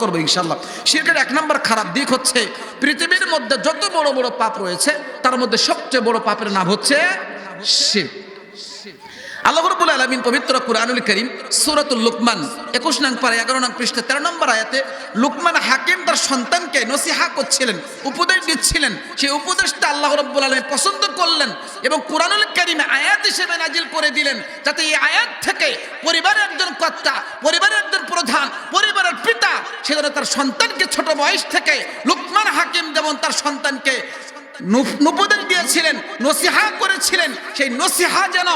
করবো ইনশাআল্লাহ। শিরকের এক নম্বর খারাপ দিক হচ্ছে পৃথিবীর মধ্যে যত বড় বড় পাপ রয়েছে তার মধ্যে সবচেয়ে বড় পাপের নাম হচ্ছে শিরক। আল্লাহ রাব্বুল আলামিন পবিত্র কুরআনুল কারীম সূরাতুল লুকমান 21 নং পারা 11 নং পৃষ্ঠা 13 নম্বর আয়াতে লুকমান হাকিম তার সন্তানকে নসিহা করছিলেন, উপদেশ দিচ্ছিলেন। সেই উপদেশটা আল্লাহ রাব্বুল আলামিন পছন্দ করলেন এবং কুরআনুল কারীমে আয়াত হিসেবে নাজিল করে দিলেন, যাতে এই আয়াত থেকে পরিবারের একজন কর্তা, পরিবারের একজন প্রধান, পরিবারের পিতা সে যেন তার সন্তানকে ছোট বয়স থেকে লুকমান হাকিম যেমন তার সন্তানকে উপদেশ দিয়েছিলেন, নসিহা করেছিলেন, সেই নসিহা যেন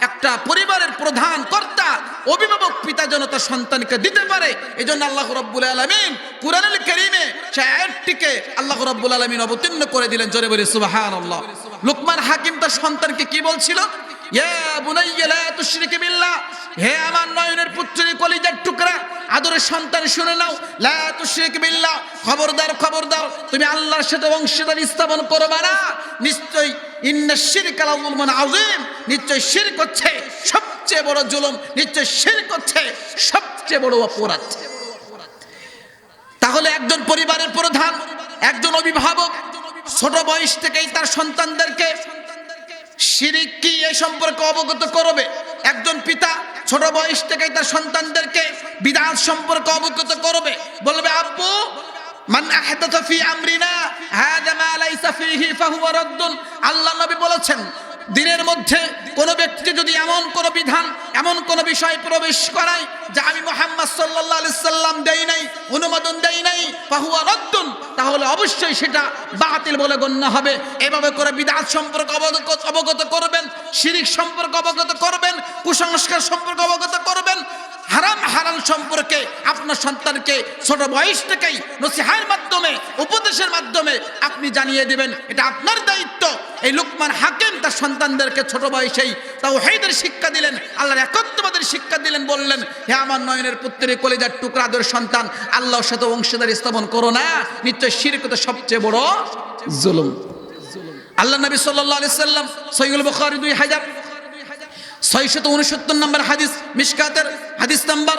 একটা পরিবারের প্রধান কর্তা, অভিভাবক পিতা যেন তার সন্তানকে দিতে পারে। এজন্য আল্লাহ রাব্বুল আলামিন কুরআনুল কারীমে সেই আয়াতটিকে আল্লাহ রাব্বুল আলামিন অবতীর্ণ করে দিলেন। জোরে বলি সুবহানাল্লাহ। লুকমান হাকিম তার সন্তানকে কি বলছিল? ইয়া বুনাইয়া লা তুশরিক বিল্লাহ, হে আমার নয়নের পুত্রের কলিজার টুকরা, আদরের সন্তান শুনে নাও, লা তুশরিক বিল্লাহ, খবরদার খবরদার তুমি আল্লাহর সাথে অংশীদারি স্থাপন করবে না। নিশ্চয়ই ইন্নাশ শিরকা লাযুলমুন আযীম, নিশ্চয় শিরক হচ্ছে সবচেয়ে বড় জুলুম, নিশ্চয় শিরক হচ্ছে সবচেয়ে বড় অপরাধ। তাহলে একজন পরিবারের প্রধান, একজন অভিভাবক ছোট বয়স থেকেই তার সন্তানদেরকে শিরক কি এই সম্পর্কে অবগত করবে। একজন পিতা ছোট বয়স থেকেই তার সন্তানদেরকে বিদআত সম্পর্কে অবগত করবে, বলবে আব্বু মান আহদাথা ফি আমরিনা হাযা মা লাইসা ফীহি ফাহুয়া রাদ্দুন। আল্লাহ নবী বলেছেন, দিনের মধ্যে কোন ব্যক্তি যদি এমন কোন বিধান, এমন কোন বিষয় প্রবেশ করায় যা আমি মুহাম্মদ সাল্লাল্লাহু আলাইহি সাল্লাম দেই নাই, অনুমোদন দেই নাই, ফাহুয়া রাদ্দুন, তাহলে অবশ্যই সেটা বাতিল বলে গণ্য হবে। এভাবে করে বিদআত সম্পর্কে অবগত করবেন, শিরক সম্পর্কে অবগত করবেন, কুসংস্কার সম্পর্কে অবগত করবেন, হারাম হালাল সম্পর্কে আপনার সন্তানকে ছোট বয়স থেকেই নসিহার মাধ্যমে, উপদেশের মাধ্যমে আপনি জানিয়ে দিবেন। এটা আপনার দায়িত্ব। এই লুকমান হাকিম তার সন্তানদেরকে ছোট বয়সেই তাওহীদের শিক্ষা দিলেন, আল্লাহর একত্ববাদের শিক্ষা দিলেন। বললেন, হে আমার নয়নের পুত্রের কলিজার টুকরা আদর সন্তান, আল্লাহর সাথে অংশীদারি স্থাপন করো না, নিশ্চয় শিরক তো সবচেয়ে বড় জুলুম। আল্লাহ নবী সাল্লাল্লাহু আলাইহি সাল্লাম সহিহুল বুখারী 2669 নম্বর হাদিস, মিশকাতের হাদিস নাম্বার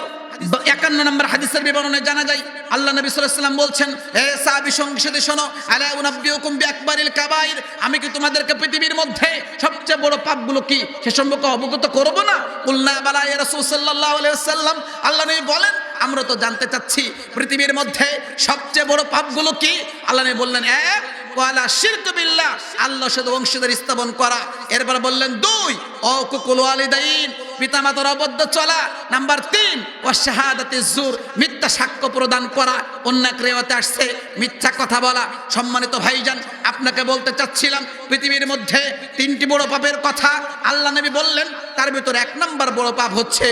51 নম্বর হাদিসের বিবরণে জানা যায়, আল্লাহ নবী সাল্লাল্লাহু আলাইহি সাল্লাম বলছেন, হে সাহাবী সংসদে শোনো, আলা উনাব্বিউকুম বিআকবারিল কাবাইর, আমি কি তোমাদেরকে পৃথিবীর মধ্যে সবচেয়ে বড় পাপগুলো কি সে সম্পর্কে অবগত করব না? কুলনা বালা ইয়া রাসূল সাল্লাল্লাহু আলাইহি ওয়াসাল্লাম, আল্লাহ নবী বলেন, আমরা তো জানতে চাচ্ছি পৃথিবীর মধ্যে সবচেয়ে বড় পাপগুলো কি? আল্লাহ নবী বললেন, এক ওয়ালা শিরকু বিল্লাহ, আল্লাহর সাথে অংশীদারি স্থাপন করা। এরপর বললেন, দুই উকুকুল ওয়ালিদাইন, পিতামাতার অবাধ্য চলা। নাম্বার 3 ওয়া শাহাদাতিজ জুর, মিথ্যা সাক্ষ্য প্রদান করা। অন্য এক রিওয়ায়াতে আসছে মিথ্যা কথা বলা। সম্মানিত ভাইজান, আপনাকে বলতে চাচ্ছিলাম পৃথিবীর মধ্যে 3টি বড় পাপের কথা আল্লাহ নবী বললেন, তার ভিতর 1 নম্বর বড় পাপ হচ্ছে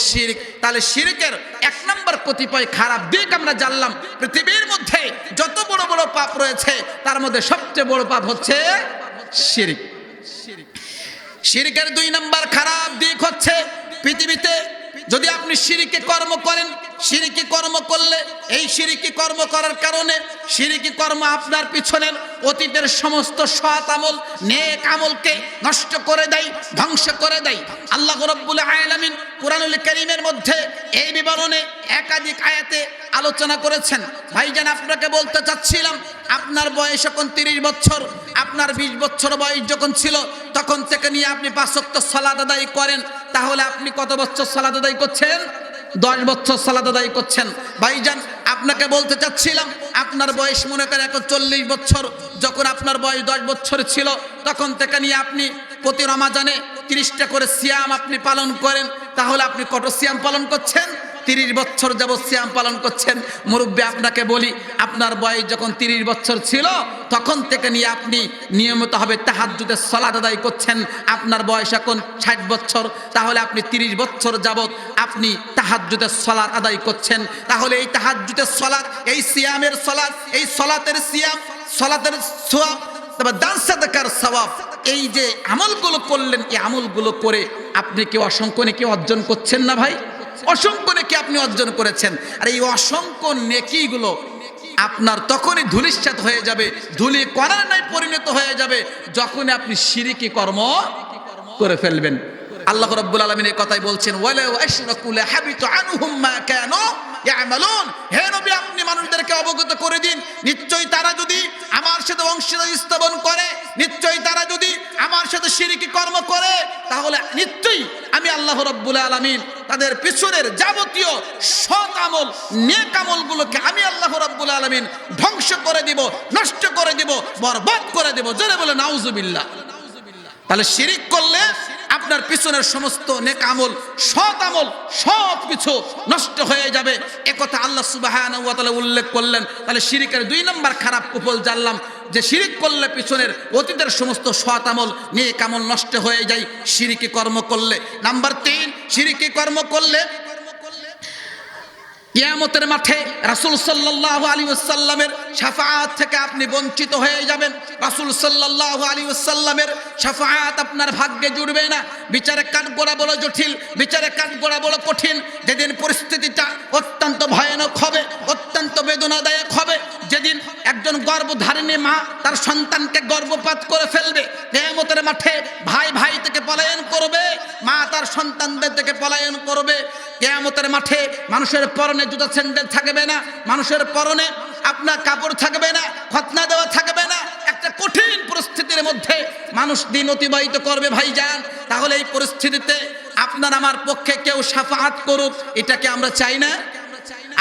শিরক। তাহলে শিরকের 1 নম্বর কতিপয় খারাপ দিক আমরা জানলাম। পৃথিবীর মধ্যে যত বড় বড় পাপ রয়েছে তার মধ্যে সবচেয়ে বড় পাপ হচ্ছে শিরক। শিরকের 2 নম্বর খারাপ দিক হচ্ছে পৃথিবীতে যদি আপনি শিরকি কর্ম করেন, শিরকি কর্ম করলে এই শিরকি কর্ম করার কারণে শিরকি কর্ম আপনার পিছনের অতীতের সমস্ত সৎ আমল, নেক আমলকে নষ্ট করে দেয়, ধ্বংস করে দেয়। আল্লাহ রাব্বুল আলামিন কুরআনুল কারীমের মধ্যে এই বিবরণে একাধিক আয়াতে আলোচনা করেছেন। ভাইজান, আপনাকে বলতে চাচ্ছিলাম, আপনার বয়স এখন 30 বছর, আপনার 20 বছর বয়স যখন ছিল তখন থেকে নিয়ে আপনি 5 ওয়াক্ত সালাত আদায় করেন, তাহলে আপনি কত বছর সালাত আদায় করছেন? 10 বছর সালাত আদায় করছেন। ভাইজান, আপনাকে বলতে চাচ্ছিলাম, আপনার বয়স মনে করেন এখন 40 বছর, যখন আপনার বয়স 10 বছর ছিল তখন থেকে নিয়ে আপনি প্রতি রমাজানে 30টা করে সিয়াম আপনি পালন করেন, তাহলে আপনি কত সিয়াম পালন করছেন? 30 বছর যাবত সিয়াম পালন করছেন। মুরব্বী, আপনাকে বলি, আপনার বয়স যখন 30 বছর ছিল তখন থেকে নিয়ে আপনি নিয়মিতভাবে তাহাজ্জুদের সালাত আদায় করছেন। আপনার বয়স এখন 60 বছর, তাহলে আপনি 30 বছর যাবত আপনি তাহাজ্জুদের সালাত আদায় করছেন। তাহলে এই তাহাজ্জুদের সালাত, এই সিয়ামের সালাত, এই সালাতের সিয়াম, সালাতের সওয়াব, তবে দান সাদাকার সওয়াব, এই যে আমলগুলো করলেন, এই আমলগুলো করে আপনি কি অসংখ্য নেকি অর্জন করছেন না ভাই? অসংখ্য নেকি আপনি অর্জন করেছেন। আর এই অসংখ্য নেকিগুলো আপনার তখনই ধূলিসাৎ হয়ে যাবে, ধুলি কণায় পরিণত হয়ে যাবে যখন আপনি শিরকি কর্ম করে ফেলবেন। আল্লাহ রাব্বুল আলামিন এই কথাই বলছেন, ওয়ালাউ আশরাকু লাহাবিতু আনহুম মা কানু ইয়ামালুন। হে নবী, আপনি মানুষদেরকে অবগত করে দিন, নিশ্চয়ই তারা যদি আমার সাথে অংশীদারি স্থাপন করে, নিশ্চয়ই তারা যদি আমার সাথে শিরকি কর্ম করে, তাহলে নিশ্চয়ই আমি আল্লাহ রাব্বুল আলামিন তাদের পিছনের যাবতীয় সৎ আমল, নেক আমলগুলোকে আমি আল্লাহ রাব্বুল আলামিন ধ্বংস করে দিব, নষ্ট করে দিব, বরবাদ করে দিব। জোরে বলে নাউজুবিল্লাহ। তাহলে শিরিক করলে আপনার পিছনের সমস্ত নেক আমল, সৎ আমল সব কিছু নষ্ট হয়ে যাবে, একথা আল্লাহ সুবহানাহু ওয়া তাআলা উল্লেখ করলেন। তাহলে শিরিকের 2 নম্বর খারাপ কুফল জানলাম যে শিরিক করলে পিছনের অতীতের সমস্ত সৎ আমল, নেক আমল নষ্ট হয়ে যায় শিরিকি কর্ম করলে। নাম্বার 3, শিরিকি কর্ম করলে কিয়ামতের মাঠে রাসূল সাল্লাল্লাহু আলাইহি ওয়াসাল্লামের শাফাআত থেকে আপনি বঞ্চিত হয়ে যাবেন। রাসূল সাল্লাল্লাহু আলাইহি ওয়াসাল্লামের শাফাআত আপনার ভাগ্যে জুড়বে না। বিচারে কাঠগড়া বড় জটিল, বিচারে কাঠগড়া বড় কঠিন। যেদিন পরিস্থিতিটা অত্যন্ত ভয়ানক হবে, অত্যন্ত বেদনাদায়ক হবে, যেদিন একজন গর্ভধারিণী মা তার সন্তানকে গর্ভপাত করে ফেলবে, কিয়ামতের মাঠে ভাই ভাই থেকে পলায়ন করবে, মা তার সন্তানদের থেকে পলায়ন করবে। কিয়ামতের মাঠে মানুষের পরনে জুতা স্যান্ডেল থাকবে না, মানুষের পরনে আপনার কাপড় থাকবে না, খতনা দেওয়া থাকবে না। একটা কঠিন পরিস্থিতির মধ্যে মানুষ দিন অতিবাহিত করবে ভাইজান। তাহলে এই পরিস্থিতিতে আপনার আমার পক্ষে কেউ শাফাআত করুক, এটাকে আমরা চাই না?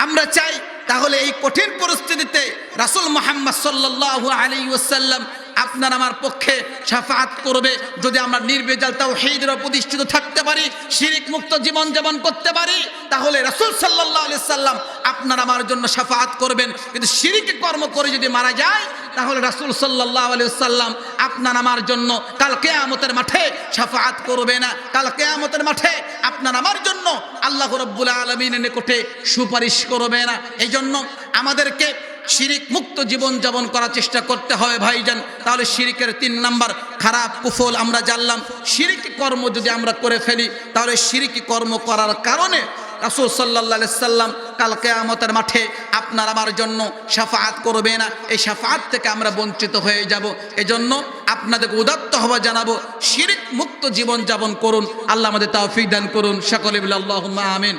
আমরা চাই। তাহলে এই কঠিন পরিস্থিতিতে রাসূল মুহাম্মদ সাল্লাল্লাহু আলাইহি ওয়াসাল্লাম আপনার আমার পক্ষে শাফাআত করবে যদি আমরা নির্ভেজাল তাওহীদের প্রতিষ্ঠিত থাকতে পারি, শিরিক মুক্ত জীবন যাপন করতে পারি, তাহলে রাসূল সাল্লাল্লাহু আলাইহি সাল্লাম আপনার আমার জন্য শাফাআত করবেন। কিন্তু শিরিকি কর্ম করে যদি মারা যায়, তাহলে রাসূল সাল্লাল্লাহু আলাইহি সাল্লাম আপনার আমার জন্য কাল কিয়ামতের মাঠে শাফাআত করবে না। কাল কিয়ামতের মাঠে আপনার আমার জন্য আল্লাহ রাব্বুল আলামিনের নিকটে সুপারিশ করবে না। এই জন্য আমাদেরকে শিরিক মুক্ত জীবন যাপন করার চেষ্টা করতে হবে ভাইজান। তাহলে শিরিকের 3 নম্বর খারাপ কুফল আমরা জানলাম। শিরিকি কর্ম যদি আমরা করে ফেলি, তাহলে শিরিকি কর্ম করার কারণে রাসূল সাল্লাল্লাহু আলাইহি সাল্লাম কাল কিয়ামতের মাঠে আপনার আমার জন্য শাফাআত করবে না। এই শাফাআত থেকে আমরা বঞ্চিত হয়ে যাব। এজন্য আপনাদেরকে উদাত্ত হওয়া জানাবো, শিরিক মুক্ত জীবন যাপন করুন। আল্লাহ আমাদের তৌফিক দান করুন। সকলে বলি আল্লাহুম্মা আমিন।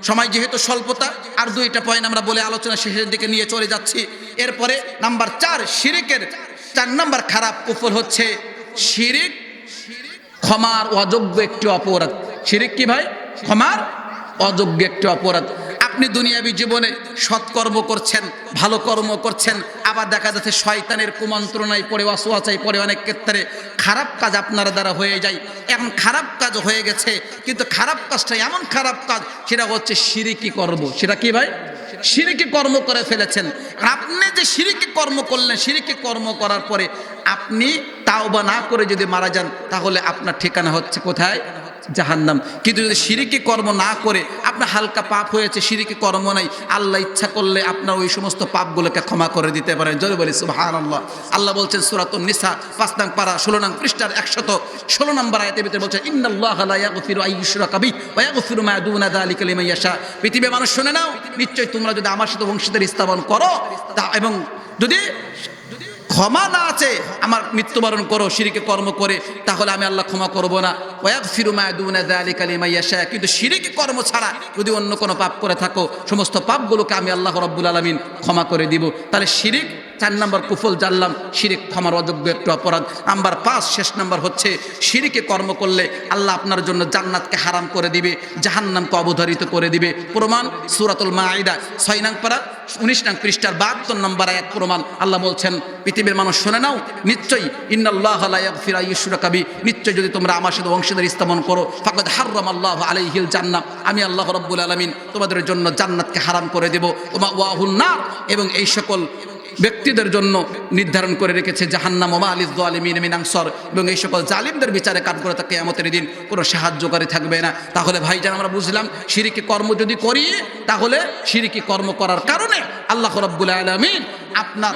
সময় যেহেতু স্বল্পতা, আর 2টা পয়েন্ট আমরা বলে আলোচনা শেষের দিকে নিয়ে চলে যাচ্ছি। এরপরে নাম্বার 4, শিরিকের 4 নম্বর খারাপ কুফল হচ্ছে শিরিক ক্ষমার অযোগ্য একটি অপরাধ। শিরিক কি ভাই? ক্ষমার অযোগ্য একটি অপরাধ। আপনি দুনিয়াবী জীবনে সৎকর্ম করছেন, ভালো কর্ম করছেন, আবার দেখা যাচ্ছে শয়তানের কুমন্ত্রণায় পড়ে, ওয়াসওয়াসায় পড়ে অনেক ক্ষেত্রে খারাপ কাজ আপনার দ্বারা হয়ে যায়। এখন খারাপ কাজ হয়ে গেছে, কিন্তু খারাপ কাজটা এমন খারাপ কাজ, সেটা হচ্ছে শিরিকি কর্ম। সেটা কি ভাই? শিরিকি কর্ম করে ফেলেছেন। আপনি যে শিরিকি কর্ম করলেন, শিরিকি কর্ম করার পরে আপনি তাওবা না করে যদি মারা যান, তাহলে আপনার ঠিকানা হচ্ছে কোথায়? জাহান্নাম। কিন্তু যদি শিরিকি কর্ম না করে আপনার হালকা পাপ হয়েছে, শিরিকি কর্ম নাই, আল্লাহ ইচ্ছা করলে আপনার ওই সমস্ত পাপগুলোকে ক্ষমা করে দিতে পারেন। জোরে বলি সুবহানাল্লাহ। আল্লাহ বলছেন সূরাতুন নিসা 5 নং পারা 16 নং পৃষ্ঠার 116 নম্বর আয়াতের ভিতরে বলছেন, ইন্নাল্লাহা লা ইয়াগফিরু আন ইউশরাকা বিহি ওয়া ইয়াগফিরু মা দুনা যালিকা লিমান ইয়াশা। পৃথিবীর মানুষ শুনে নাও, নিশ্চয়ই তোমরা যদি আমার সাথে অংশীদারি স্থাপন করো এবং যদি ক্ষমা না আছে, আমার মৃত্যুবরণ করো শিরিকে কর্ম করে, তাহলে আমি আল্লাহ ক্ষমা করব না। ওয়াগফিরু মা দুনা যালিকা লিমান ইয়াশা। কিন্তু শিরিকি কর্ম ছাড়া যদি অন্য কোনো পাপ করে থাকো, সমস্ত পাপগুলোকে আমি আল্লাহ রাব্বুল আলামিন ক্ষমা করে দিব। তাহলে শিরিক 4 নম্বর কুফল জানলাম, শিরিক ক্ষমার অযোগ্য একটি অপরাধ। নাম্বার 5, শেষ নম্বর হচ্ছে শিরিকে কর্ম করলে আল্লাহ আপনার জন্য জান্নাতকে হারাম করে দিবে, জাহান্নামকে অবধারিত করে দিবে। প্রমাণ সূরাতুল মাঈদা 6 নং পারা 19 নং পৃষ্ঠার 72 নম্বর আয়াত প্রমাণ। আল্লাহ বলছেন, পৃথিবীর মানুষ শুনে নাও, নিশ্চয়ই ইন্নাল্লাহা লা ইয়াগফিরু আন ইউশরাকা বিহি, নিশ্চয়ই যদি তোমরা আমার সাথে অংশীদারি স্থাপন করো, ফাকাদ হারামাল্লাহু আলাইহিল জান্নাহ, আমি আল্লাহ রাব্বুল আলামিন তোমাদের জন্য জান্নাতকে হারাম করে দেব। ওয়া মাওয়াহুন নার, এবং এই সকল ব্যক্তিদের জন্য নির্ধারণ করে রেখেছে জাহান্নাম। ওয়া মা লিজ যালিমিন মিন আনসার, এবং এই সকল জালিমদের বিচারে কাঠগড়াতে কিয়ামতের দিন কোনো সাহায্যকারী থাকবে না। তাহলে ভাইজান আমরা বুঝলাম, শিরিকি কর্ম যদি করি, তাহলে শিরিকি কর্ম করার কারণে আল্লাহ রাব্বুল আলামিন আপনার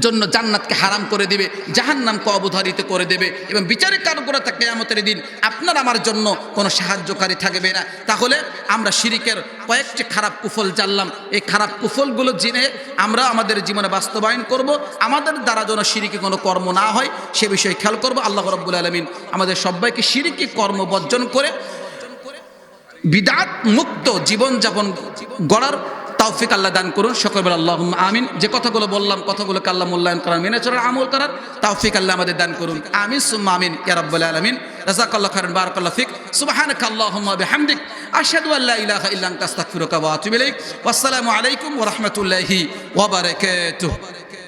জন্য জান্নাতকে হারাম করে দেবে, জাহান্নামকে অবধারিত করে দেবে, এবং বিচারিক কাঠগড়াতে কিয়ামতের দিন আপনার আমার জন্য কোনো সাহায্যকারী থাকবে না। তাহলে আমরা শিরিকের কয়েকটি খারাপ কুফল জানলাম, এই খারাপ কুফলগুলো জেনে আমরা আমাদের জীবনে বাস্তবায়ন করব, আমাদের দ্বারা যেন শিরিকি কোনো কর্ম না হয় সে বিষয়ে খেয়াল করব। আল্লাহ রাব্বুল আলামিন আমাদের সবাইকে শিরিকি কর্ম বর্জন করে বিদআত মুক্ত জীবনযাপন গড়ার তৌফিক আল্লাহ দান করুন। সকলে বলে আল্লাহুম্মা আমিন। যে কথাগুলো বললাম কথাগুলোকে আল্লাহ মূল্যায়ন করার, মেনে চলার, আমল করার তৌফিক আল্লাহ আমাদের দান করুন। আমিন সুম্মা আমিন ইয়া রাব্বাল আলামিন। জাযাকাল্লাহু খাইরান, বারাকাল্লাহু ফিক। সুবহানাকা আল্লাহুম্মা বিহামদিক আশহাদু আল লা ইলাহা ইল্লা আনতা আস্তাগফিরুকা ওয়া আতুবু ইলাইক। ওয়াসসালামু আলাইকুম ওয়া রাহমাতুল্লাহি ওয়া বারাকাতুহু।